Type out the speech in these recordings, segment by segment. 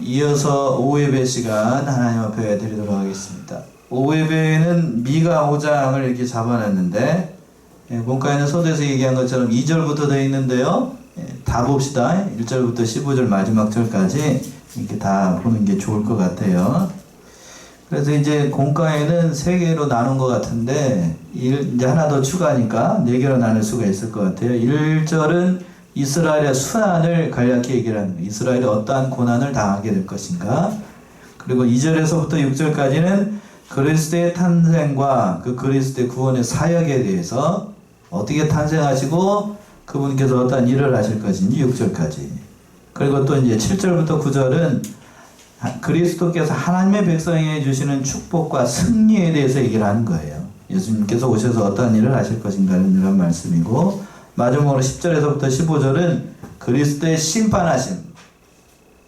이어서 오예배 시간 하나님 앞에 드리도록 하겠습니다. 오예배는 미가 5장을 이렇게 잡아놨는데, 본과에는 서두에서 얘기한 것처럼 2절부터 되어 있는데요. 다 봅시다. 1절부터 15절 마지막 절까지 이렇게 다 보는 게 좋을 것 같아요. 그래서 이제 공과에는 3개로 나눈 것 같은데, 이제 하나 더 추가하니까 4개로 나눌 수가 있을 것 같아요. 1절은 이스라엘의 순환을 간략히 얘기를 하는 거예요. 이스라엘이 어떠한 고난을 당하게 될 것인가. 그리고 2절에서부터 6절까지는 그리스도의 탄생과 그 그리스도의 구원의 사역에 대해서 어떻게 탄생하시고 그분께서 어떠한 일을 하실 것인지 6절까지. 그리고 또 이제 7절부터 9절은 그리스도께서 하나님의 백성에게 주시는 축복과 승리에 대해서 얘기를 하는 거예요. 예수님께서 오셔서 어떠한 일을 하실 것인가는 이런 말씀이고, 마지막으로 10절에서부터 15절은 그리스도의 심판하심,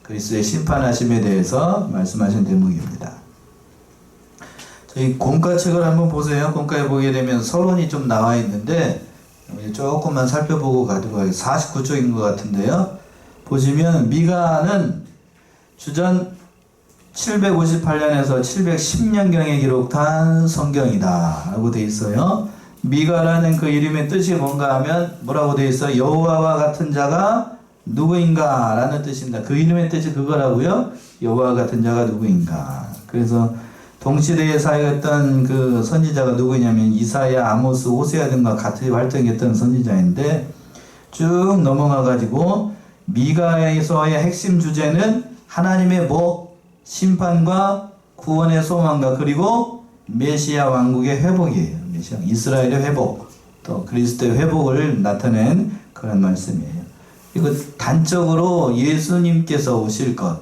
그리스도의 심판하심에 대해서 말씀하신 대목입니다. 저희 공과책을 한번 보세요. 공과에 보게 되면 서론이 좀 나와 있는데 조금만 살펴보고 가도록 하겠습니다. 49쪽인 것 같은데요. 보시면 미가는 주전 758년에서 710년경에 기록한 성경이다 라고 되어 있어요. 미가라는 그 이름의 뜻이 뭔가 하면 뭐라고 되어 있어요? 여호와와 같은 자가 누구인가 라는 뜻입니다. 그 이름의 뜻이 그거라고요. 여호와와 같은 자가 누구인가. 그래서 동시대에 사역했던 그 선지자가 누구냐면 이사야, 아모스, 호세아 등과 같이 활동했던 선지자인데, 쭉 넘어가 가지고 미가에서의 핵심 주제는 하나님의 심판과 구원의 소망과 그리고 메시아 왕국의 회복이에요. 메시아 이스라엘의 회복, 또 그리스도의 회복을 나타낸 그런 말씀이에요. 이거 단적으로 예수님께서 오실 것,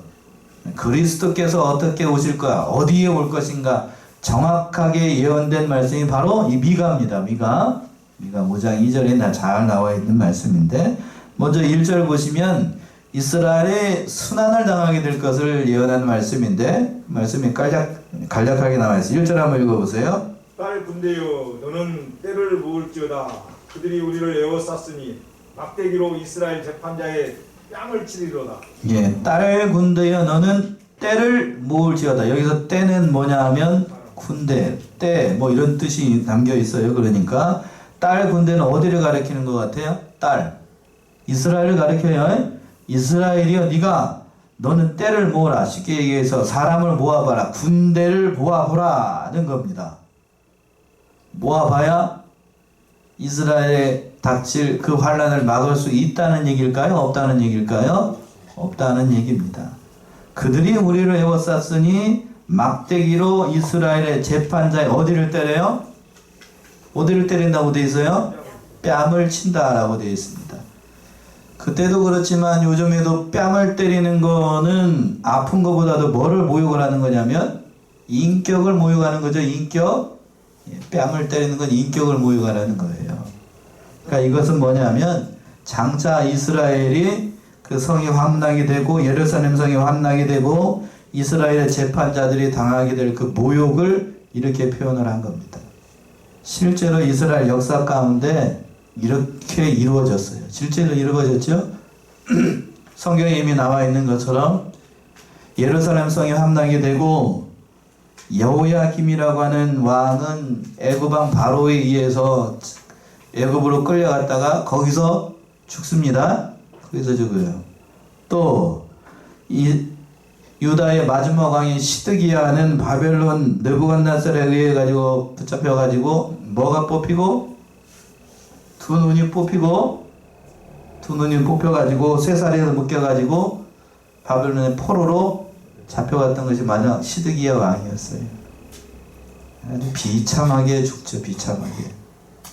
그리스도께서 어떻게 오실 거야, 어디에 올 것인가 정확하게 예언된 말씀이 바로 이 미가입니다. 미가 5장 2절에 잘 나와 있는 말씀인데, 먼저 1절 보시면 이스라엘의 순환을 당하게 될 것을 예언하는 말씀인데, 말씀이 간략하게 나와 있어요. 1절 한번 읽어보세요. 딸 군대여, 너는 때를 모을지어다. 그들이 우리를 에워쌌으니 막대기로 이스라엘 재판자의 뺨을 치리로다. 예, 딸 군대여, 너는 때를 모을지어다. 여기서 때는 뭐냐 하면 군대, 때, 이런 뜻이 담겨 있어요. 그러니까 딸 군대는 어디를 가리키는 것 같아요? 딸, 이스라엘을 가리켜요. 이스라엘이여, 너는 때를 모으라. 쉽게 얘기해서 사람을 모아봐라. 군대를 모아보라는 겁니다. 모아봐야 이스라엘에 닥칠 그 환란을 막을 수 있다는 얘기일까요? 없다는 얘기일까요? 없다는 얘기입니다. 그들이 우리를 에워쌌으니 막대기로 이스라엘의 재판자의 어디를 때려요? 어디를 때린다고 되어 있어요? 뺨을 친다라고 되어 있습니다. 그때도 그렇지만 요즘에도 뺨을 때리는 거는 아픈 것보다도 뭐를 모욕을 하는 거냐면 인격을 모욕하는 거죠. 인격. 뺨을 때리는 건 인격을 모욕하는 거예요. 그러니까 이것은 뭐냐면 장차 이스라엘이 그 성이 함락이 되고 예루살렘 성이 함락이 되고 이스라엘의 재판자들이 당하게 될 그 모욕을 이렇게 표현을 한 겁니다. 실제로 이스라엘 역사 가운데 이렇게 이루어졌어요. 실제로 이루어졌죠. 성경에 이미 나와 있는 것처럼 예루살렘 성이 함락이 되고 여호야김이라고 하는 왕은 애굽 왕 바로에 의해서 애굽으로 끌려갔다가 거기서 죽습니다. 거기서 죽어요. 또 이 유다의 마지막 왕인 시드기야는 바벨론 느부갓네살에 의해 가지고 붙잡혀 가지고 뭐가 뽑히고 두 눈이 뽑혀 가지고 쇠사리에서 묶여 가지고 바벨론의 포로로 잡혀갔던 것이 만약 시드기야 왕이었어요. 아주 비참하게 죽죠. 비참하게.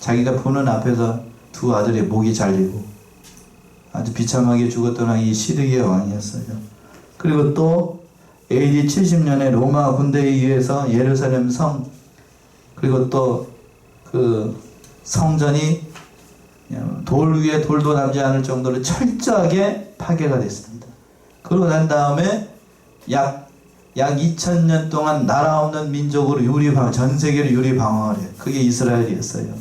자기가 보는 앞에서 두 아들의 목이 잘리고 아주 비참하게 죽었던 왕이 시드기야 왕이었어요. 그리고 또 AD 70년에 로마 군대에 의해서 예루살렘 성, 그리고 또 그 성전이 돌 위에 돌도 남지 않을 정도로 철저하게 파괴가 됐습니다. 그러고 난 다음에 약 2000년 동안 나라 없는 민족으로 전 세계를 유리방황을 해요. 그게 이스라엘이었어요.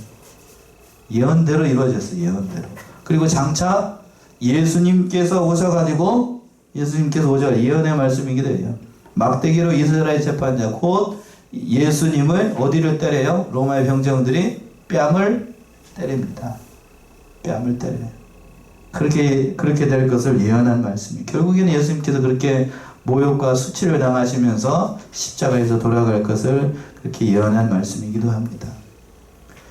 예언대로 이루어졌어요. 예언대로. 그리고 장차 예수님께서 오셔가지고 예수님께서 5절 예언의 말씀이기도 해요. 막대기로 이스라엘 재판자 곧 예수님을 어디를 때려요? 로마의 병정들이 뺨을 때립니다. 뺨을 때려요. 그렇게 될 것을 예언한 말씀이에요. 결국에는 예수님께서 그렇게 모욕과 수치를 당하시면서 십자가에서 돌아갈 것을 그렇게 예언한 말씀이기도 합니다.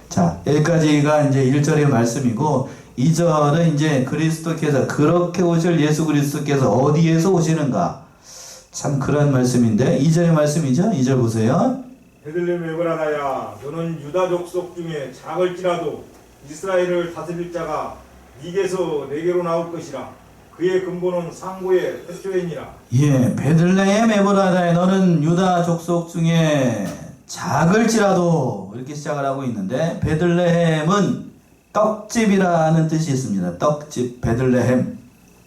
자, 여기까지가 이제 1절의 말씀이고 2절은 이제 그리스도께서 그렇게 오실 예수 그리스도께서 어디에서 오시는가? 참 그런 말씀인데 2절의 말씀이죠. 2절 보세요. 베들레헴 에브라다야 너는 유다 족속 중에 작을지라도 이스라엘을 다스릴 자가 네게서 내게로 나올 것이라. 그의 근본은 상고의 태초이니라. 예, 베들레헴 에브라다야 너는 유다 족속 중에 작을지라도 이렇게 시작을 하고 있는데 베들레헴은 떡집이라는 뜻이 있습니다. 떡집, 베들레헴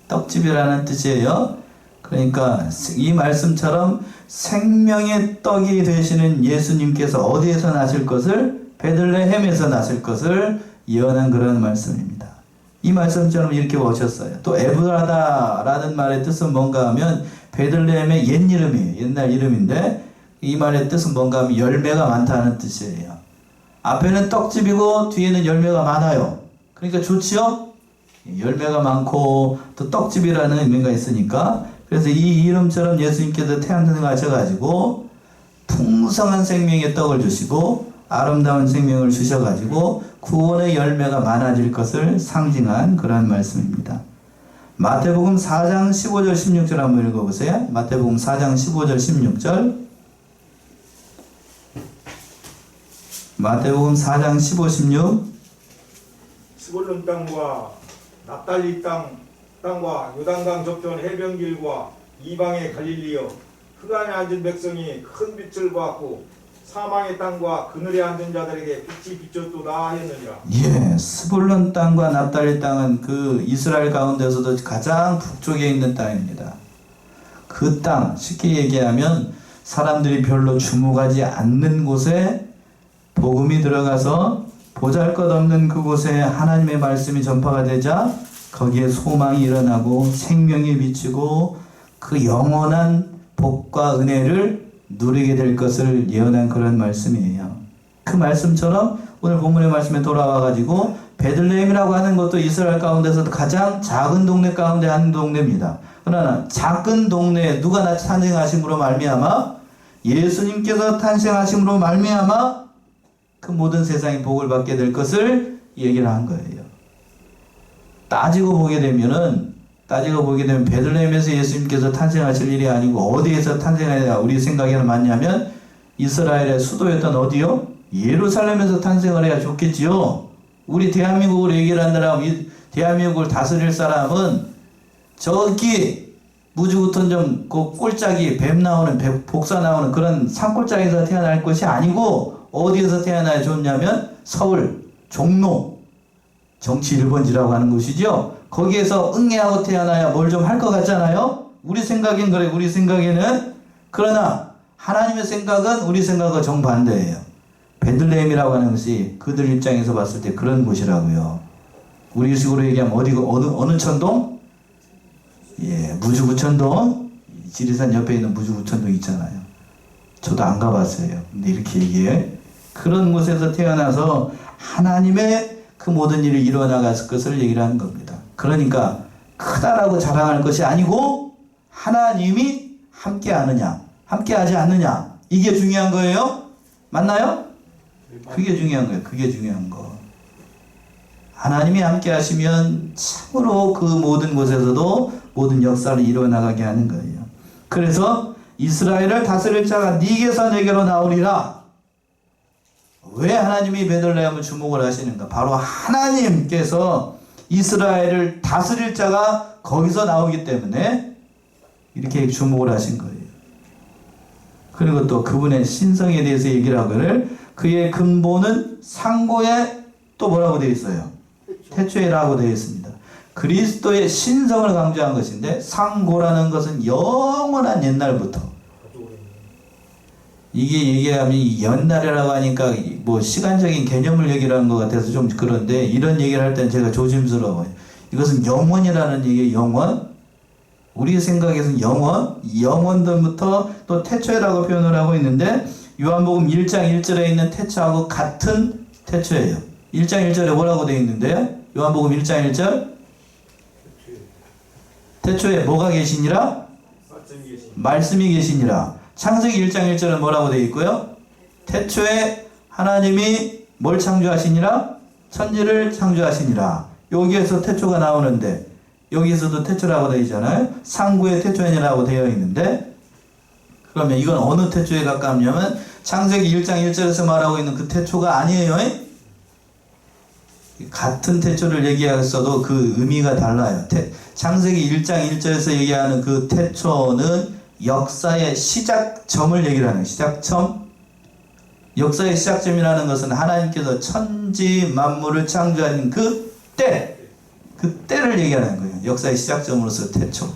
떡집이라는 뜻이에요. 그러니까 이 말씀처럼 생명의 떡이 되시는 예수님께서 어디에서 나실 것을 베들레헴에서 나실 것을 예언한 그런 말씀입니다. 이 말씀처럼 이렇게 오셨어요. 또 에브라다라는 말의 뜻은 뭔가 하면 베들레헴의 옛 이름이에요. 옛날 이름인데 이 말의 뜻은 뭔가 하면 열매가 많다는 뜻이에요. 앞에는 떡집이고 뒤에는 열매가 많아요. 그러니까 좋지요? 열매가 많고 또 떡집이라는 의미가 있으니까 그래서 이 이름처럼 예수님께서 태어나셔가지고 풍성한 생명의 떡을 주시고 아름다운 생명을 주셔가지고 구원의 열매가 많아질 것을 상징한 그러한 말씀입니다. 마태복음 4장 15절 16절 한번 읽어보세요. 마태복음 4장 15절 16절 마태복음 4장 15, 16 스불론 땅과 납달리 땅과 요단강 저편 해변길과 이방의 갈릴리여 흑암에 앉은 백성이 큰 빛을 보았고 사망의 땅과 그늘에 앉은 자들에게 빛이 비쳤도다 하였느니라. 예, 스불론 땅과 납달리 땅은 그 이스라엘 가운데서도 가장 북쪽에 있는 땅입니다. 그 땅, 쉽게 얘기하면 사람들이 별로 주목하지 않는 곳에 복음이 들어가서 보잘것없는 그곳에 하나님의 말씀이 전파가 되자 거기에 소망이 일어나고 생명이 비치고 그 영원한 복과 은혜를 누리게 될 것을 예언한 그런 말씀이에요. 그 말씀처럼 오늘 본문의 말씀에 돌아와가지고 베들레헴이라고 하는 것도 이스라엘 가운데서도 가장 작은 동네 가운데 한 동네입니다. 그러나 작은 동네에 누가 탄생하심으로 말미암아 예수님께서 탄생하심으로 말미암아 그 모든 세상이 복을 받게 될 것을 얘기를 한 거예요. 따지고 보게 되면 베들레헴에서 예수님께서 탄생하실 일이 아니고 어디에서 탄생하냐 우리 생각에는 맞냐면 이스라엘의 수도였던 어디요? 예루살렘에서 탄생을 해야 좋겠지요. 우리 대한민국으로 얘기를 한다면 이 대한민국을 다스릴 사람은 저기 무주구천점 그 꼴짝이 뱀 나오는 복사 나오는 그런 산골짜기에서 태어날 것이 아니고 어디에서 태어나야 좋냐면 서울, 종로, 정치 1번지라고 하는 곳이죠. 거기에서 응애하고 태어나야 뭘 좀 할 것 같잖아요. 우리 생각엔 그래. 우리 생각에는. 그러나 하나님의 생각은 우리 생각과 정반대예요. 베들레헴이라고 하는 것이 그들 입장에서 봤을 때 그런 곳이라고요. 우리 식으로 얘기하면 어느 천동? 예, 무주구천동. 지리산 옆에 있는 무주구천동 있잖아요. 저도 안 가봤어요. 근데 이렇게 얘기해. 그런 곳에서 태어나서 하나님의 그 모든 일이 일어나갔을 것을 얘기를 하는 겁니다. 그러니까 크다라고 자랑할 것이 아니고 하나님이 함께 하느냐, 함께 하지 않느냐, 이게 중요한 거예요. 맞나요? 그게 중요한 거예요. 그게 중요한 거. 하나님이 함께 하시면 참으로 그 모든 곳에서도 모든 역사를 이루어나가게 하는 거예요. 그래서 이스라엘을 다스릴 자가 네게서 내게로 나오리라. 왜 하나님이 베들레헴을 주목을 하시는가? 바로 하나님께서 이스라엘을 다스릴 자가 거기서 나오기 때문에 이렇게 주목을 하신 거예요. 그리고 또 그분의 신성에 대해서 얘기를 하거늘 그의 근본은 상고에 또 뭐라고 되어 있어요? 태초에라고 되어 있습니다. 그리스도의 신성을 강조한 것인데 상고라는 것은 영원한 옛날부터 이게 얘기하면 옛날이라고 하니까 뭐 시간적인 개념을 얘기를 하는 것 같아서 좀 그런데 이런 얘기를 할 때는 제가 조심스러워요. 이것은 영원이라는 얘기예요. 영원. 우리 생각에서는 영원전부터 또 태초라고 표현을 하고 있는데 요한복음 1장 1절에 있는 태초하고 같은 태초예요. 1장 1절에 뭐라고 되어 있는데요? 요한복음 1장 1절 태초에 뭐가 계시니라? 말씀이 계시니라. 창세기 1장 1절은 뭐라고 되어 있고요? 태초에 하나님이 뭘 창조하시니라? 천지를 창조하시니라. 여기에서 태초가 나오는데 여기에서도 태초라고 되어 있잖아요. 상구의 태초이라고 되어 있는데 그러면 이건 어느 태초에 가깝냐면 창세기 1장 1절에서 말하고 있는 그 태초가 아니에요. 같은 태초를 얘기했어도 그 의미가 달라요. 창세기 1장 1절에서 얘기하는 그 태초는 역사의 시작점을 얘기를 하는 거예요. 시작점. 역사의 시작점이라는 것은 하나님께서 천지 만물을 창조하는 그 때, 그 때를 얘기하는 거예요. 역사의 시작점으로서 태초.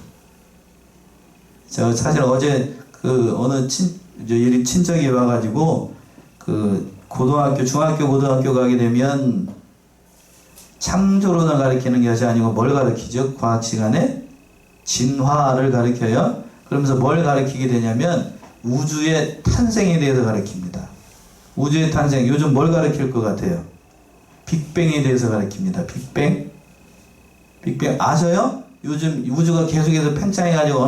저 사실 어제 그 어느 친척이 와가지고 그 중학교 고등학교 가게 되면 창조론을 가르치는 것이 아니고 뭘 가르치죠? 과학 시간에 진화를 가르쳐요. 그러면서 뭘 가르치게 되냐면 우주의 탄생에 대해서 가르칩니다. 우주의 탄생. 요즘 뭘 가르칠 것 같아요? 빅뱅에 대해서 가르칩니다. 빅뱅. 빅뱅 아셔요? 요즘 우주가 계속해서 팽창해가지고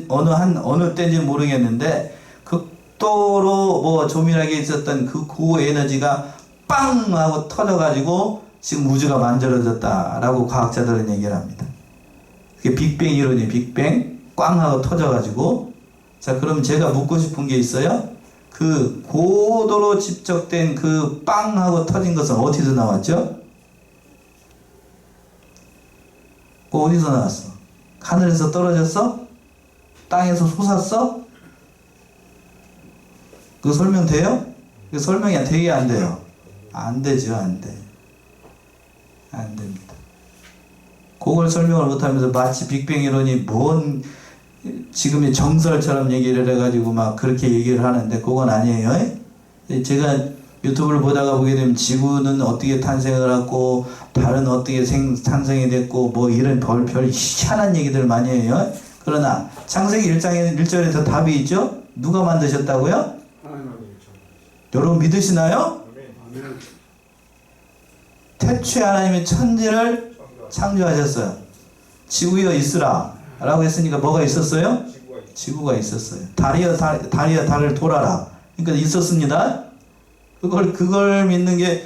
어느 때인지 모르겠는데 극도로 뭐 조밀하게 있었던 그 고에너지가 빵 하고 터져가지고 지금 우주가 만들어졌다라고 과학자들은 얘기를 합니다. 그게 빅뱅 이론이 빅뱅 꽝 하고 터져가지고. 자, 그럼 제가 묻고 싶은 게 있어요. 그 고도로 집적된 그 빵 하고 터진 것은 어디서 나왔죠? 그 어디서 나왔어? 하늘에서 떨어졌어? 땅에서 솟았어? 그거 설명돼요? 그 설명이 되게 안 돼요. 안 되죠, 안 돼. 안 됩니다. 그걸 설명을 못하면서 마치 빅뱅 이론이 뭔 지금의 정설처럼 얘기를 해가지고 막 그렇게 얘기를 하는데 그건 아니에요. 제가 유튜브를 보다가 보게 되면 지구는 어떻게 탄생을 하고 달은 어떻게 탄생이 됐고 뭐 이런 별 희한한 얘기들 많이 해요. 그러나 창세기 1장 1절에서 답이 있죠. 누가 만드셨다고요? 여러분 믿으시나요? 태초에 하나님이 천지를 창조하셨어요. 지구여 있으라 라고 했으니까 뭐가 있었어요? 지구가 있었어요. 달이여 달을 돌아라. 그러니까 있었습니다. 그걸 믿는 게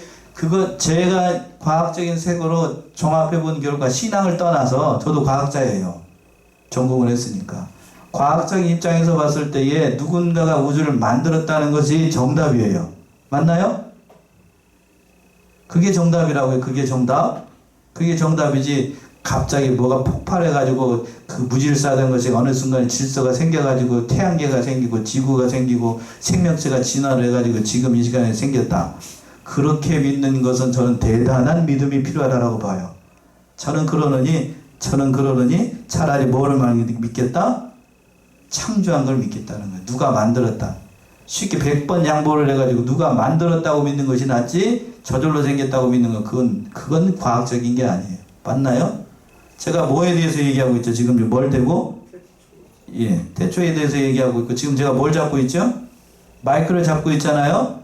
제가 과학적인 색으로 종합해 본 결과 신앙을 떠나서 저도 과학자예요. 전공을 했으니까. 과학적인 입장에서 봤을 때에 누군가가 우주를 만들었다는 것이 정답이에요. 맞나요? 그게 정답이라고요. 그게 정답. 그게 정답이지. 갑자기 뭐가 폭발해가지고 그 무질서하던 것이 어느 순간 질서가 생겨가지고 태양계가 생기고 지구가 생기고 생명체가 진화를 해가지고 지금 이 시간에 생겼다. 그렇게 믿는 것은 저는 대단한 믿음이 필요하다고 봐요. 저는 그러느니 차라리 뭐를 믿겠다? 창조한 걸 믿겠다는 거예요. 누가 만들었다. 쉽게 100번 양보를 해가지고 누가 만들었다고 믿는 것이 낫지 저절로 생겼다고 믿는 건 그건 과학적인 게 아니에요. 맞나요? 제가 뭐에 대해서 얘기하고 있죠? 지금 뭘 대고? 예, 태초에 대해서 얘기하고 있고 지금 제가 뭘 잡고 있죠? 마이크를 잡고 있잖아요.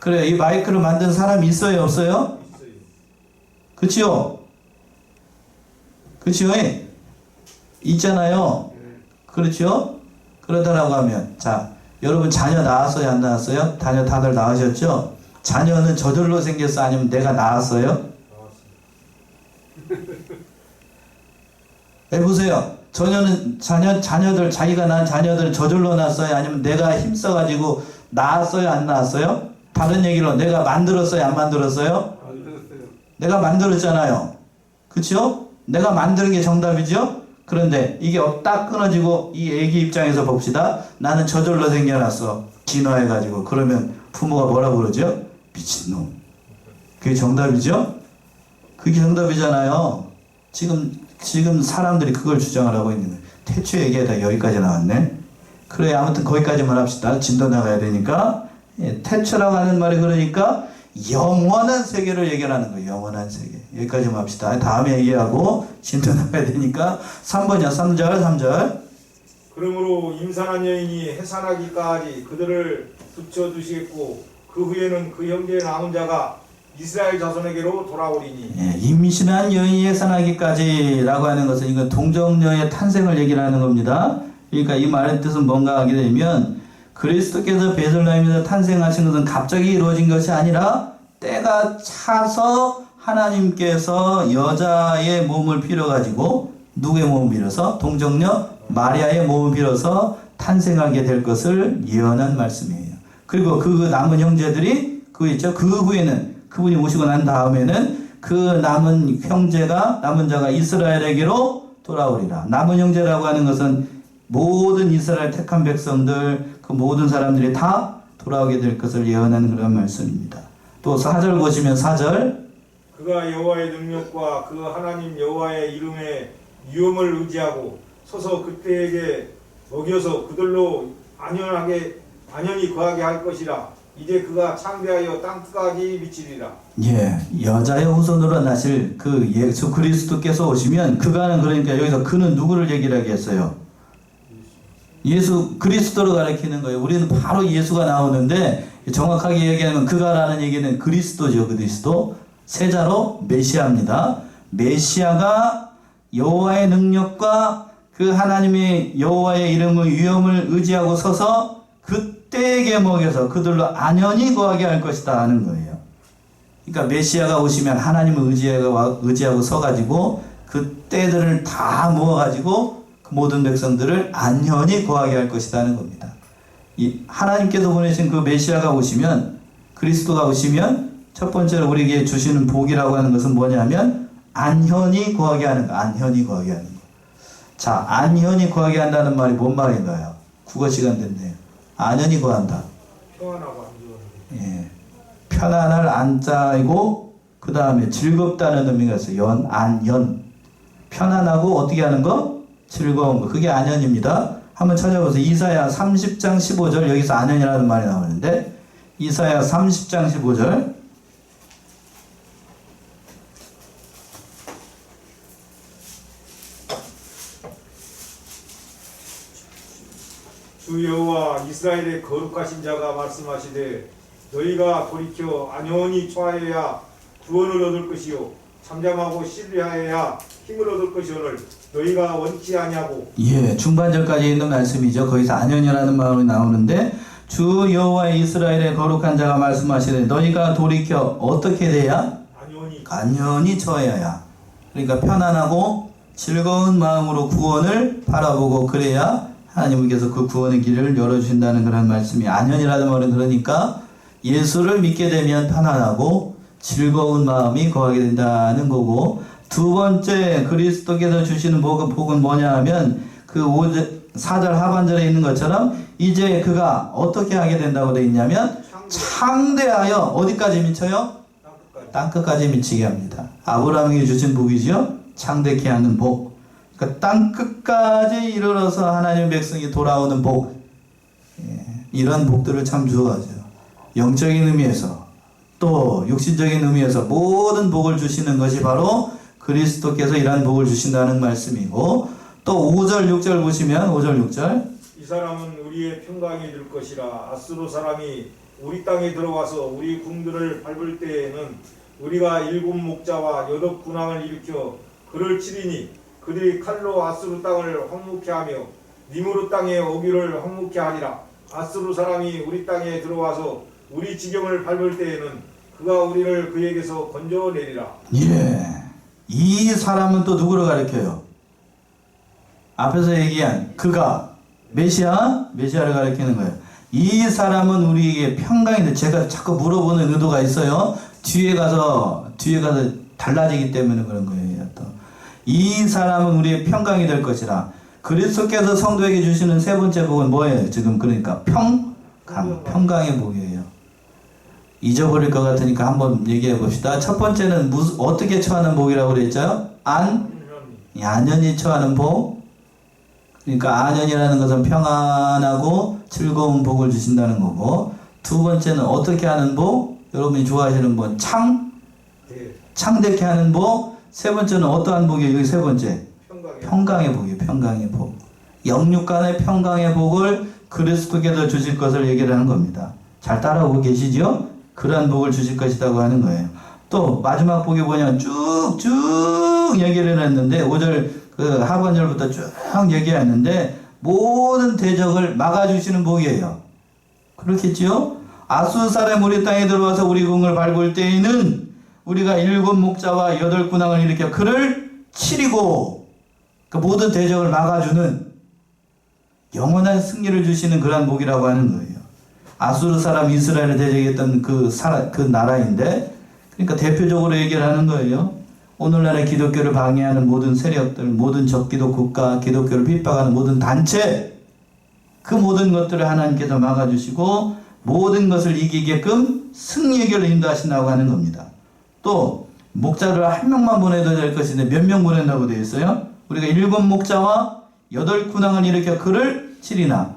그래, 이 마이크를 만든 사람이 있어요, 없어요? 그치요? 그치요? 있잖아요. 그렇죠? 그러다라고 하면 자, 여러분 자녀 낳았어요, 안 낳았어요? 자녀 다들 낳으셨죠? 자녀는 저절로 생겼어, 아니면 내가 낳았어요? 해보세요. 자녀들, 자기가 낳은 자녀들은 저절로 낳았어요? 아니면 내가 힘써가지고 낳았어요? 안 낳았어요? 다른 얘기로 내가 만들었어요? 안 만들었어요? 만들었어요. 내가 만들었잖아요. 그쵸? 내가 만드는 게 정답이죠? 그런데 이게 딱 끊어지고 이 애기 입장에서 봅시다. 나는 저절로 생겨났어. 진화해가지고. 그러면 부모가 뭐라고 그러죠? 미친놈. 그게 정답이죠? 그게 정답이잖아요. 지금 사람들이 그걸 주장을 하고 있는 거예요. 태초 얘기하다 여기까지 나왔네. 그래, 아무튼 거기까지만 합시다. 진도 나가야 되니까. 예, 태초라고 하는 말이 그러니까 영원한 세계를 얘기하는 거예요. 영원한 세계. 여기까지만 합시다. 다음에 얘기하고 진도 나가야 되니까 3번이야. 3절. 그러므로 임산한 여인이 해산하기까지 그들을 붙여두시겠고 그 후에는 그 형제의 남은 자가 이스라엘 자손에게로 돌아오리니. 예, 임신한 여인이 해산하기까지라고 하는 것은 이건 동정녀의 탄생을 얘기를 하는 겁니다. 그러니까 이 말의 뜻은 뭔가 하게 되면 그리스도께서 베들레헴에서 탄생하신 것은 갑자기 이루어진 것이 아니라 때가 차서 하나님께서 여자의 몸을 빌어가지고 누구의 몸을 빌어서? 동정녀 마리아의 몸을 빌어서 탄생하게 될 것을 예언한 말씀이에요. 그리고 그 남은 형제들이 그 후에는 그분이 오시고 난 다음에는 그 남은 자가 이스라엘에게로 돌아오리라. 남은 형제라고 하는 것은 모든 이스라엘 택한 백성들, 그 모든 사람들이 다 돌아오게 될 것을 예언하는 그런 말씀입니다. 또 4절 보시면 4절. 그가 여호와의 능력과 그 하나님 여호와의 이름의 위엄을 의지하고 서서 그때에게 먹여서 그들로 안연히 거하게 할 것이라. 이제 그가 창대하여 땅끝까지 미치리라. 예, 여자의 후손으로 나실 그 예수 그리스도께서 오시면 그가는 그러니까 여기서 그는 누구를 얘기를 하겠어요? 예수 그리스도를 가리키는 거예요. 우리는 바로 예수가 나오는데 정확하게 얘기하면 그가라는 얘기는 그리스도죠. 그리스도 세자로 메시아입니다. 메시아가 여호와의 능력과 그 하나님의 여호와의 이름의 위엄을 의지하고 서서 그때에게 먹여서 그들로 안연히 거하게 할 것이다 하는 거예요. 그러니까 메시아가 오시면 하나님을 의지하고 서가지고 그때들을 다 모아가지고 그 모든 백성들을 안연히 거하게 할 것이다 하는 겁니다. 이 하나님께서 보내신 그 메시아가 오시면 그리스도가 오시면 첫 번째로 우리에게 주시는 복이라고 하는 것은 뭐냐면 안연히 거하게 하는 거. 안연히 거하게 하는 거. 자, 안연히 거하게 한다는 말이 뭔 말인가요? 국어 시간 됐네요. 안연히 거한다. 평안하고 안전. 예. 편안할 안자이고 그 다음에 즐겁다는 의미가 있어요. 안연. 편안하고 어떻게 하는 거? 즐거운 거. 그게 안연입니다. 한번 찾아보세요. 이사야 30장 15절 여기서 안연이라는 말이 나오는데 이사야 30장 15절 주 여호와 이스라엘의 거룩하신 자가 말씀하시되 너희가 돌이켜 안연히 처하여야 구원을 얻을 것이요 잠잠하고 신뢰하여야 힘을 얻을 것이오늘 너희가 원치 아니하고. 예, 중반절까지 있는 말씀이죠. 거기서 안연이라는 말이 나오는데 주 여호와 이스라엘의 거룩한 자가 말씀하시되 너희가 돌이켜 어떻게 돼야? 안연히 처해야. 그러니까 편안하고 즐거운 마음으로 구원을 바라보고 그래야 하나님께서 그 구원의 길을 열어주신다는 그런 말씀이 안연이라는 말은 그러니까 예수를 믿게 되면 편안하고 즐거운 마음이 거하게 된다는 거고 두 번째 그리스도께서 주시는 복은 뭐냐 하면 그 4절 하반절에 있는 것처럼 이제 그가 어떻게 하게 된다고 되어 있냐면 창대하여 어디까지 미쳐요? 땅끝까지 미치게 합니다. 아브라함에게 주신 복이죠. 창대케 하는 복. 그러니까 땅끝까지 이르러서 하나님의 백성이 돌아오는 복. 예, 이런 복들을 참 주어가죠. 영적인 의미에서 또 육신적인 의미에서 모든 복을 주시는 것이 바로 그리스도께서 이러한 복을 주신다는 말씀이고 또 5절 6절 보시면 5절 6절 이 사람은 우리의 평강이 될 것이라. 아수르 사람이 우리 땅에 들어와서 우리 궁들을 밟을 때에는 우리가 7 목자와 8 군왕을 일으켜 그를 치리니 그들이 칼로 아수르 땅을 황무케 하며 니무르 땅의 어귀를 황무케 하리라. 아수르 사람이 우리 땅에 들어와서 우리 지경을 밟을 때에는 그가 우리를 그에게서 건져내리라. 예, 이 사람은 또 누구를 가리켜요? 앞에서 얘기한 그가 메시아를 가리키는 거예요. 이 사람은 우리에게 평강인데 제가 자꾸 물어보는 의도가 있어요. 뒤에 가서 달라지기 때문에 그런 거예요. 또 이 사람은 우리의 평강이 될 것이라. 그리스도께서 성도에게 주시는 세 번째 복은 뭐예요? 지금 그러니까 평강의 복이에요. 잊어버릴 것 같으니까 한번 얘기해 봅시다. 첫 번째는 어떻게 처하는 복이라고 그랬죠? 안연히 처하는 복. 그러니까 안연이라는 것은 평안하고 즐거운 복을 주신다는 거고 두 번째는 어떻게 하는 복? 여러분이 좋아하시는 복. 대, 창대케 하는 복. 세 번째는 어떠한 복이에요? 여기 세 번째. 평강의 평강의 복이에요. 평강의 복. 영육간의 평강의 복을 그리스도께서 주실 것을 얘기를 하는 겁니다. 잘 따라오고 계시죠? 그러한 복을 주실 것이라고 하는 거예요. 또 마지막 복이 뭐냐면 쭉쭉 얘기를 했는데 5절 그 하반절부터 쭉 얘기했는데 모든 대적을 막아주시는 복이에요. 그렇겠지요? 아수르 사람 우리 땅에 들어와서 우리 궁을 밟을 때에는 우리가 7 목자와 8 군왕을 일으켜 그를 치리고 그 모든 대적을 막아주는 영원한 승리를 주시는 그러한 복이라고 하는 거예요. 아수르 사람 이스라엘을 대적했던 그 나라인데, 그러니까 대표적으로 얘기를 하는 거예요. 오늘날의 기독교를 방해하는 모든 세력들, 모든 적기도 국가, 기독교를 핍박하는 모든 단체, 그 모든 것들을 하나님께서 막아주시고 모든 것을 이기게끔 승리의 길로 인도하신다고 하는 겁니다. 또 목자를 한 명만 보내도 될 것인데 몇 명 보낸다고 되어 있어요? 우리가 7 목자와 8 군왕을 일으켜 그를 치리나.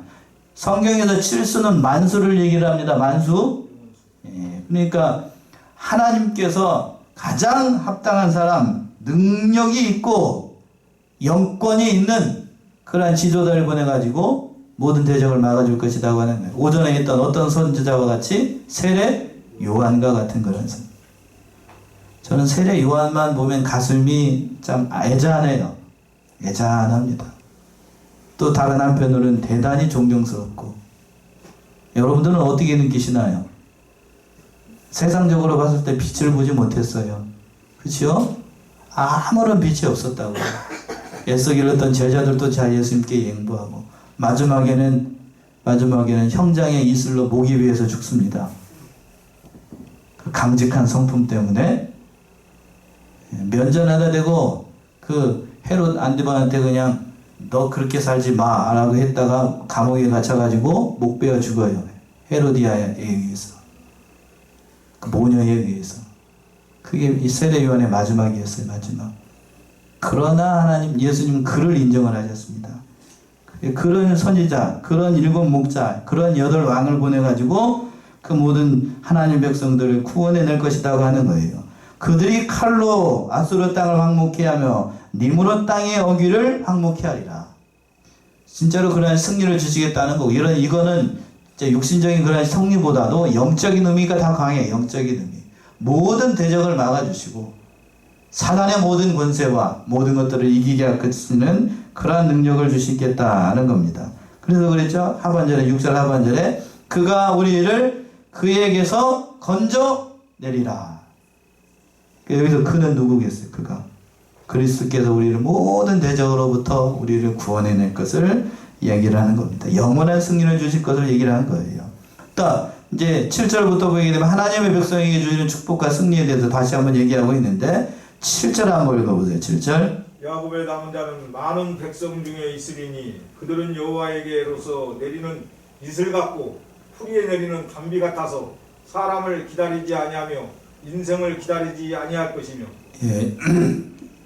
성경에서 칠수는 만수를 얘기를 합니다. 만수. 예, 그러니까 하나님께서 가장 합당한 사람, 능력이 있고 영권이 있는 그러한 지도자를 보내가지고 모든 대적을 막아줄 것이라고 하는 거예요. 오전에 있던 어떤 선지자와 같이 세례 요한과 같은 그런 선. 저는 세례 요한만 보면 가슴이 참 애잔해요. 애잔합니다. 또 다른 한편으로는 대단히 존경스럽고. 여러분들은 어떻게 느끼시나요? 세상적으로 봤을 때 빛을 보지 못했어요. 그렇죠? 아무런 빛이 없었다고요. 애써 길렀던 제자들도 자 예수님께 양보하고 마지막에는 형장의 이슬로 목이 위에서 죽습니다. 그 강직한 성품 때문에 면전하다 대고 그 헤롯 안디바한테 그냥 너 그렇게 살지 마 라고 했다가 감옥에 갇혀가지고 목 베어 죽어요. 헤로디아에 의해서, 그 모녀에 의해서. 그게 이 세례 요한의 마지막이었어요. 마지막. 그러나 하나님 예수님은 그를 인정을 하셨습니다. 그런 선지자, 그런 7 목자, 그런 8 왕을 보내가지고 그 모든 하나님 백성들을 구원해낼 것이라고 하는 거예요. 그들이 칼로 아수르 땅을 황무케 하며 니무롯 땅의 어귀를 황무케 하리라. 진짜로 그러한 승리를 주시겠다는 거고, 이거는 육신적인 그러한 승리보다도 영적인 의미가 다 강해요. 영적인 의미. 모든 대적을 막아주시고 사단의 모든 권세와 모든 것들을 이기게 하시는 그러한 능력을 주시겠다는 겁니다. 그래서 그랬죠. 하반절에 6절 하반절에 그가 우리를 그에게서 건져내리라. 여기서 그는 누구겠어요? 그가 그리스도께서 우리를 모든 대적으로부터 우리를 구원해낼 것을 얘기를 하는 겁니다. 영원한 승리를 주실 것을 얘기를 하는 거예요. 또 이제 7절부터 보게 되면 하나님의 백성에게 주시는 축복과 승리에 대해서 다시 한번 얘기하고 있는데 7절 한번 읽어보세요. 7절. 야곱의 남은 자는 많은 백성 중에 있으리니 그들은 여호와에게로서 내리는 이슬 같고 풀이에 내리는 단비 같아서 사람을 기다리지 아니하며 인생을 기다리지 아니할 것이며. 예.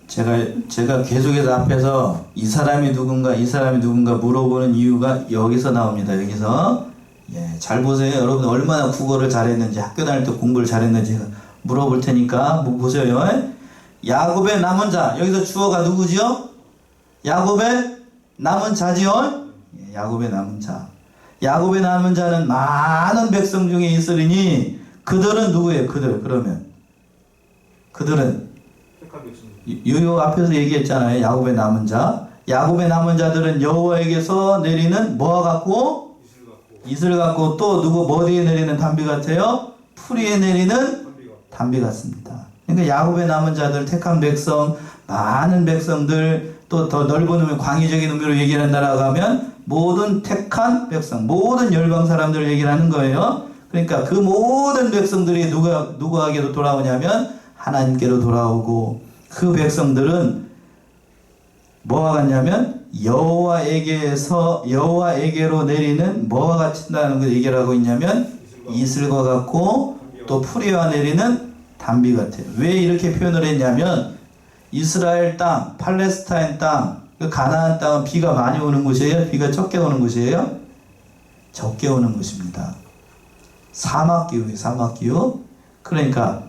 제가 계속해서 앞에서 이 사람이 누군가 물어보는 이유가 여기서 나옵니다. 여기서. 예, 잘 보세요. 여러분 얼마나 국어를 잘했는지, 학교 다닐 때 공부를 잘했는지 물어볼 테니까 보세요. 야곱의 남은 자, 여기서 주어가 누구지요? 야곱의 남은 자지요? 예, 야곱의 남은 자. 야곱의 남은 자는 많은 백성 중에 있으리니 그들은 누구예요? 그들은 유효 앞에서 얘기했잖아요. 야곱의 남은 자. 야곱의 남은 자들은 여호와에게서 내리는 뭐와 같고? 이슬 같고 또 누구 어디에 내리는 단비 같아요? 풀이에 내리는 단비 같습니다. 그러니까 야곱의 남은 자들, 택한 백성, 많은 백성들, 또 더 넓은 의미, 광의적인 의미로 얘기를 한다라고 하면 모든 택한 백성, 모든 열방 사람들을 얘기를 하는 거예요. 그러니까 그 모든 백성들이 누구에게로 돌아오냐면 하나님께로 돌아오고, 그 백성들은 뭐와 같냐면 여호와에게로 내리는 뭐와 같다는 걸 얘기를 하고 있냐면 이슬과 같고 또 풀이와 내리는 단비 같아요. 왜 이렇게 표현을 했냐면 이스라엘 땅, 팔레스타인 땅, 그 가나안 땅은 비가 많이 오는 곳이에요? 비가 적게 오는 곳이에요? 적게 오는 곳입니다. 사막기후예요. 사막기후. 그러니까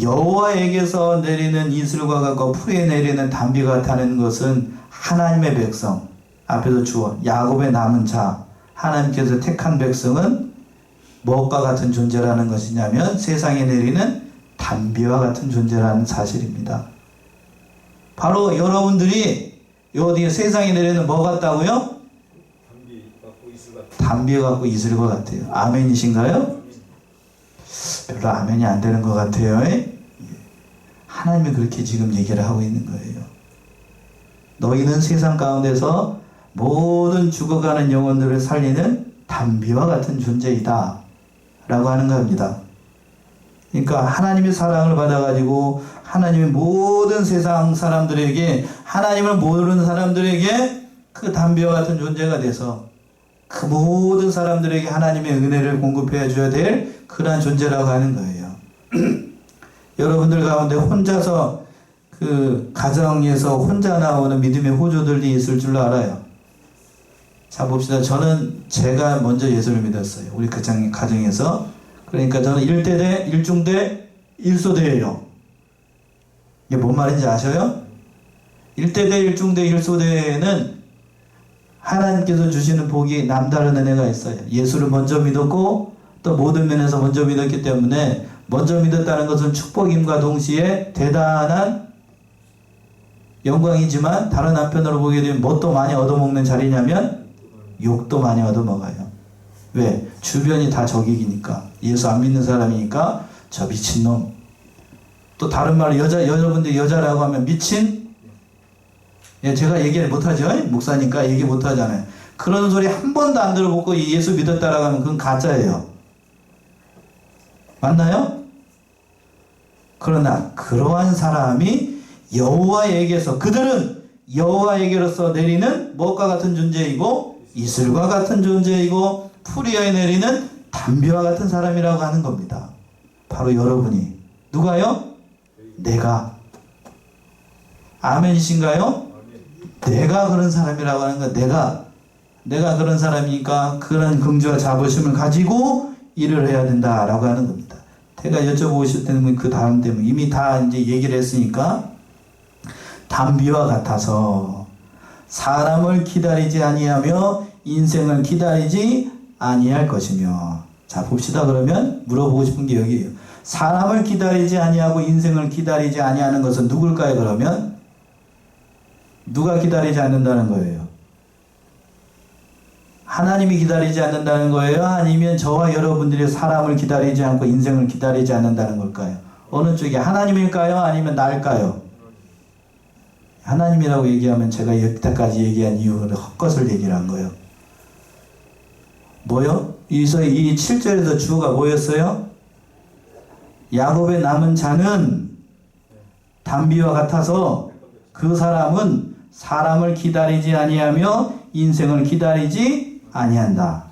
여호와에게서 내리는 이슬과 같고 풀에 내리는 단비가 같다는 것은 하나님의 백성, 앞에서 주어 야곱의 남은 자, 하나님께서 택한 백성은 무엇과 같은 존재라는 것이냐면 세상에 내리는 단비와 같은 존재라는 사실입니다. 바로 여러분들이 어디에 세상에 내리는 뭐 같다고요? 단비 같고 이슬과 같아요. 아멘이신가요? 별로 아멘이 안 되는 것 같아요. 하나님이 그렇게 지금 얘기를 하고 있는 거예요. 너희는 세상 가운데서 모든 죽어가는 영혼들을 살리는 단비와 같은 존재이다 라고 하는 겁니다. 그러니까 하나님의 사랑을 받아가지고 하나님의 모든 세상 사람들에게, 하나님을 모르는 사람들에게 그 단비와 같은 존재가 돼서 그 모든 사람들에게 하나님의 은혜를 공급해 줘야 될 그러한 존재라고 하는 거예요. 여러분들 가운데 혼자서 그 가정에서 혼자 나오는 믿음의 호조들이 있을 줄로 알아요. 자 봅시다. 저는 제가 먼저 예수를 믿었어요. 우리 가정에서. 그러니까 저는 1대대, 1중대, 1소대예요. 이게 뭔 말인지 아셔요? 1대대, 1중대, 1소대에는 하나님께서 주시는 복이 남다른 은혜가 있어요. 예수를 먼저 믿었고 또 모든 면에서 먼저 믿었기 때문에 먼저 믿었다는 것은 축복임과 동시에 대단한 영광이지만 다른 한편으로 보게 되면 뭣도 많이 얻어먹는 자리냐면 욕도 많이 얻어먹어요. 왜? 주변이 다 적이니까. 예수 안 믿는 사람이니까 저 미친놈. 또 다른 말로 여러분들 여자라고 하면 미친? 예, 제가 얘기를 못하죠. 목사니까 얘기 못하잖아요. 그런 소리 한 번도 안 들어보고 예수 믿었다라고 하면 그건 가짜예요. 맞나요? 그러나 그러한 사람이 여호와에게서, 그들은 여호와에게로서 내리는 무엇과 같은 존재이고 이슬과 같은 존재이고 풀이에 내리는 단비와 같은 사람이라고 하는 겁니다. 바로 여러분이. 누가요? 내가. 아멘이신가요? 내가 그런 사람이라고 하는 거야. 내가 그런 사람이니까 그런 긍지와 자부심을 가지고 일을 해야 된다라고 하는 겁니다. 제가 여쭤보실 때는 그 다음 때문에 이미 다 이제 얘기를 했으니까, 단비와 같아서 사람을 기다리지 아니하며 인생을 기다리지 아니할 것이며. 자 봅시다. 그러면 물어보고 싶은 게 여기에요. 사람을 기다리지 아니하고 인생을 기다리지 아니하는 것은 누굴까요? 그러면 누가 기다리지 않는다는 거예요? 하나님이 기다리지 않는다는 거예요? 아니면 저와 여러분들이 사람을 기다리지 않고 인생을 기다리지 않는다는 걸까요? 어느 쪽이 하나님일까요? 아니면 나일까요? 하나님이라고 얘기하면 제가 여태까지 얘기한 이유를 헛것을 얘기를 한 거예요. 뭐요? 이 7절에서 주어가 뭐였어요? 야곱의 남은 자는 단비와 같아서 그 사람은 사람을 기다리지 아니하며 인생을 기다리지 아니한다.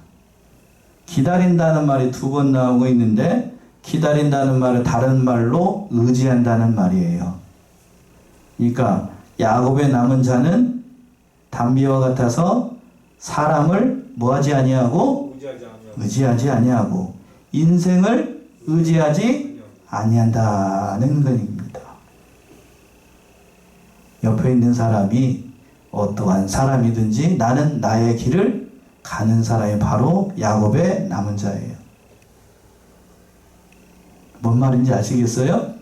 기다린다는 말이 2번 나오고 있는데, 기다린다는 말을 다른 말로 의지한다는 말이에요. 그러니까 야곱의 남은 자는 단비와 같아서 사람을 뭐하지 아니하고 의지하지 아니하고 인생을 의지하지 아니한다는 것입니다. 옆에 있는 사람이 어떠한 사람이든지 나는 나의 길을 가는 사람이 바로 야곱의 남은 자예요. 뭔 말인지 아시겠어요?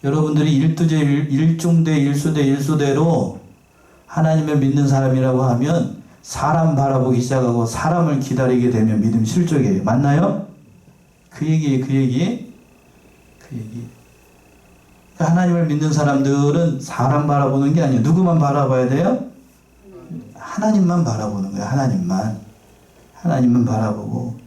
여러분들이 1중대, 1소대, 1소대로 하나님을 믿는 사람이라고 하면 사람 바라보기 시작하고 사람을 기다리게 되면 믿음 실족이에요. 맞나요? 그 얘기예요. 그 얘기. 그러니까 하나님을 믿는 사람들은 사람 바라보는 게 아니에요. 누구만 바라봐야 돼요? 하나님만 바라보는 거예요. 하나님만 바라보고.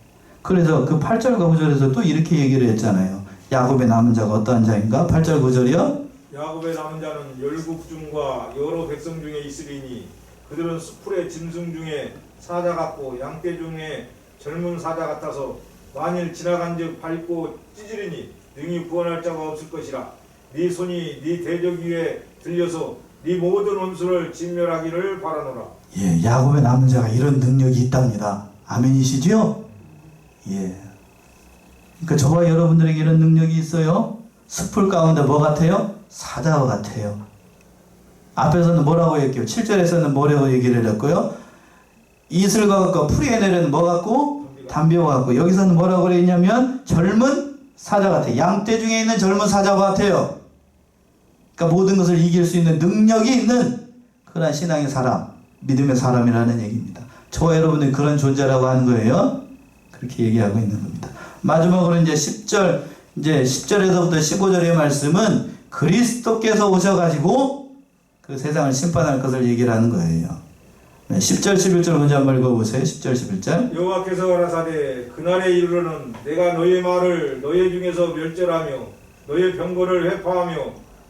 그래서 그 8절 9절에서 또 이렇게 얘기를 했잖아요. 야곱의 남은 자가 어떠한 자인가? 8절 9절이요. 야곱의 남은 자는 열국 중과 여러 백성 중에 있으리니 그들은 수풀의 짐승 중에 사자 같고 양떼 중에 젊은 사자 같아서 만일 지나간즉 밟고 찢으리니 능히 구원할 자가 없을 것이라. 네 손이 네 대적 위에 들려서 네 모든 원수를 진멸하기를 바라노라. 예, 야곱의 남은 자가 이런 능력이 있답니다. 아멘이시죠? 예. 그러니까 저와 여러분들에게 이런 능력이 있어요. 숲풀 가운데 뭐 같아요? 사자와 같아요. 앞에서는 뭐라고 얘기해요? 7절에서는 뭐라고 얘기를 했고요? 이슬과 같고 풀이에 내려는 뭐 같고? 담비와 같고. 여기서는 뭐라고 그랬냐면 젊은 사자 같아요. 양떼 중에 있는 젊은 사자와 같아요. 그러니까 모든 것을 이길 수 있는 능력이 있는 그런 신앙의 사람, 믿음의 사람이라는 얘기입니다. 저와 여러분은 그런 존재라고 하는 거예요. 그렇게 얘기하고 있는 겁니다. 마지막으로 이제 10절에서부터 15절의 말씀은 그리스도께서 오셔가지고 그 세상을 심판할 것을 얘기를 하는 거예요. 10절, 11절 먼저 한번 읽어보세요. 10절, 11절. 여호와께서 가라사대 그날에 이르러는 내가 너의 말을 너희 중에서 멸절하며 너의 병거를 회파하며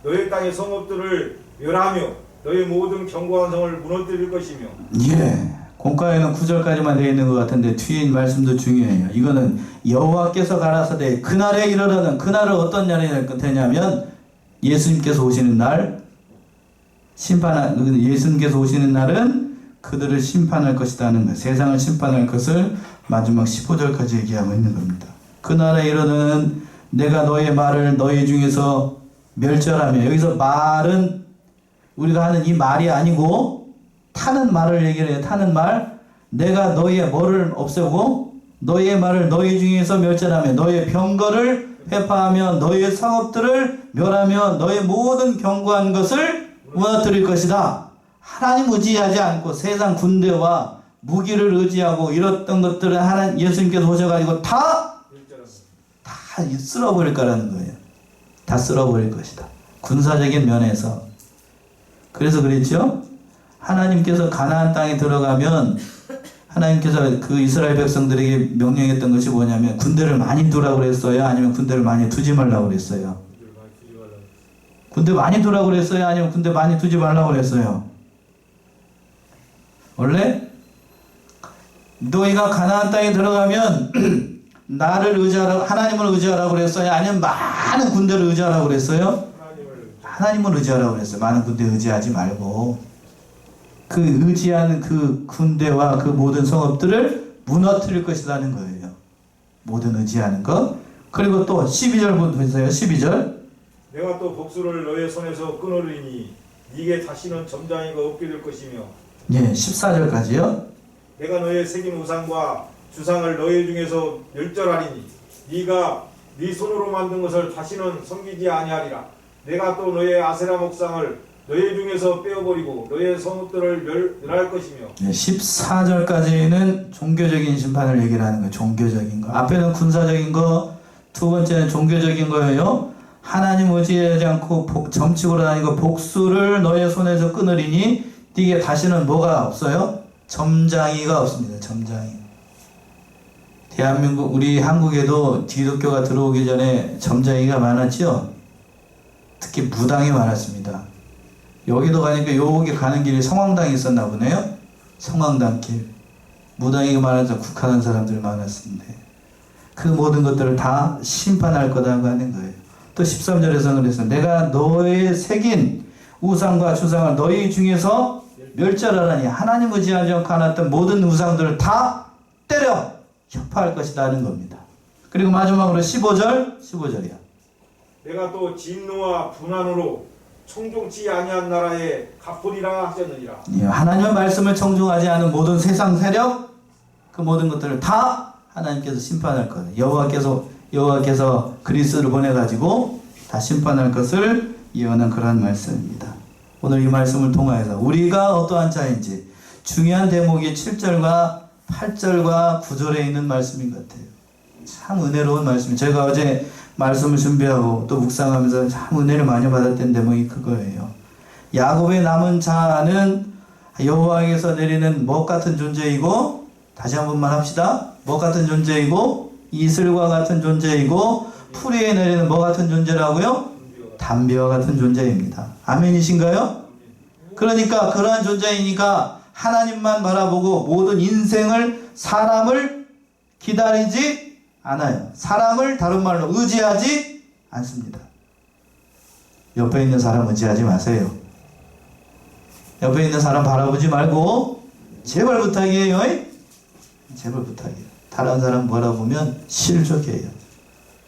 너의 땅의 성읍들을 멸하며 너의 모든 견고한 성을 무너뜨릴 것이며. 예. 공과에는 9절까지만 되어 있는 것 같은데 뒤에 말씀도 중요해요. 이거는 여호와께서 가라사대 그날에 이르러는, 그날은 어떤 날이 되냐면 예수님께서 오시는 날, 예수님께서 오시는 날은 그들을 심판할 것이라는 것, 세상을 심판할 것을 마지막 15절까지 얘기하고 있는 겁니다. 그날에 이르러는 내가 너의 말을 너희 중에서 멸절하며, 여기서 말은 우리가 하는 이 말이 아니고 타는 말을 얘기를 해요. 타는 말. 내가 너희의 뭐를 없애고 너희의 말을 너희 중에서 멸절하며 너희의 병거를 회파하며 너희의 성읍들을 멸하며 너희의 모든 견고한 것을 무너뜨릴 것이다. 하나님 의지하지 않고 세상 군대와 무기를 의지하고 이랬던 것들을 하나님 예수님께서 오셔가지고 다 쓸어버릴 거라는 거예요. 다 쓸어버릴 것이다. 군사적인 면에서. 그래서 그랬죠. 하나님께서 가나안 땅에 들어가면 하나님께서 그 이스라엘 백성들에게 명령했던 것이 뭐냐면 군대를 많이 두라고 그랬어요? 아니면 군대를 많이 두지 말라고 그랬어요? 군대 많이 두라고 그랬어요? 아니면 군대 많이 두지 말라고 그랬어요? 원래 너희가 가나안 땅에 들어가면 나를 의지하라, 하나님을 의지하라고 그랬어요? 아니면 많은 군대를 의지하라고 그랬어요? 하나님을 의지하라고 그랬어요. 많은 군대 의지하지 말고 그 의지하는 그 군대와 그 모든 성읍들을 무너뜨릴 것이라는 거예요. 모든 의지하는 것. 그리고 또 12절 보세요. 12절. 내가 또 복수를 너의 손에서 끊으리니 네게 다시는 점장이가 없게 될 것이며. 예, 14절까지요. 내가 너의 새긴 우상과 주상을 너희 중에서 멸절하리니 네가 네 손으로 만든 것을 다시는 섬기지 아니하리라. 내가 또 너의 아세라 목상을 너희 중에서 빼어버리고 너의 성읍들을 멸할 것이며. 네, 14절까지는 종교적인 심판을 얘기를 하는 거예요. 종교적인 거. 앞에는 군사적인 거, 두 번째는 종교적인 거예요. 하나님 의지하지 않고 점치고 다니고 복수를 너의 손에서 끊으리니 이게 다시는 뭐가 없어요? 점장이가 없습니다. 점장이. 대한민국, 우리 한국에도 기독교가 들어오기 전에 점장이가 많았죠? 특히 무당이 많았습니다. 여기도 가니까 여기 가는 길이 성황당이 있었나 보네요. 성황당 길. 무당이가 많아서 국한한 사람들 많았는데 그 모든 것들을 다 심판할 거다고 하는 거예요. 또 13절에서는 그래서 내가 너의 새긴 우상과 주상을 너희 중에서 멸절하라니 하나님 의지하지 않고 하나던 모든 우상들을 다 때려 협파할 것이다 하는 겁니다. 그리고 마지막으로 15절이야. 내가 또 진노와 분한으로 청종치 아니한 나라에 갚으리라 하셨느니라. 예, 하나님의 말씀을 청중하지 않은 모든 세상 세력 그 모든 것들을 다 하나님께서 심판할 거예요. 여호와께서 그리스도를 보내가지고 다 심판할 것을 예언한 그러한 말씀입니다. 오늘 이 말씀을 통하여서 우리가 어떠한 자인지 중요한 대목이 7절과 8절과 9절에 있는 말씀인 것 같아요. 참 은혜로운 말씀. 제가 어제 말씀을 준비하고 또 묵상하면서 참 은혜를 많이 받았던 대목이 그거예요. 야곱의 남은 자는 여호와에게서 내리는 목 같은 존재이고, 다시 한 번만 합시다. 목 같은 존재이고, 이슬과 같은 존재이고, 풀이에 내리는 뭐 같은 존재라고요? 담비와 같은 존재입니다. 아멘이신가요? 그러니까 그러한 존재이니까 하나님만 바라보고 모든 인생을 사람을 기다리지 않아요. 사람을 다른 말로 의지하지 않습니다. 옆에 있는 사람 의지하지 마세요. 옆에 있는 사람 바라보지 말고 제발 부탁이에요. 제발 부탁이에요. 다른 사람 바라보면 실족해요.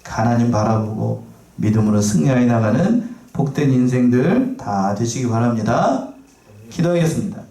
하나님 바라보고 믿음으로 승리하여 나가는 복된 인생들 다 되시기 바랍니다. 기도하겠습니다.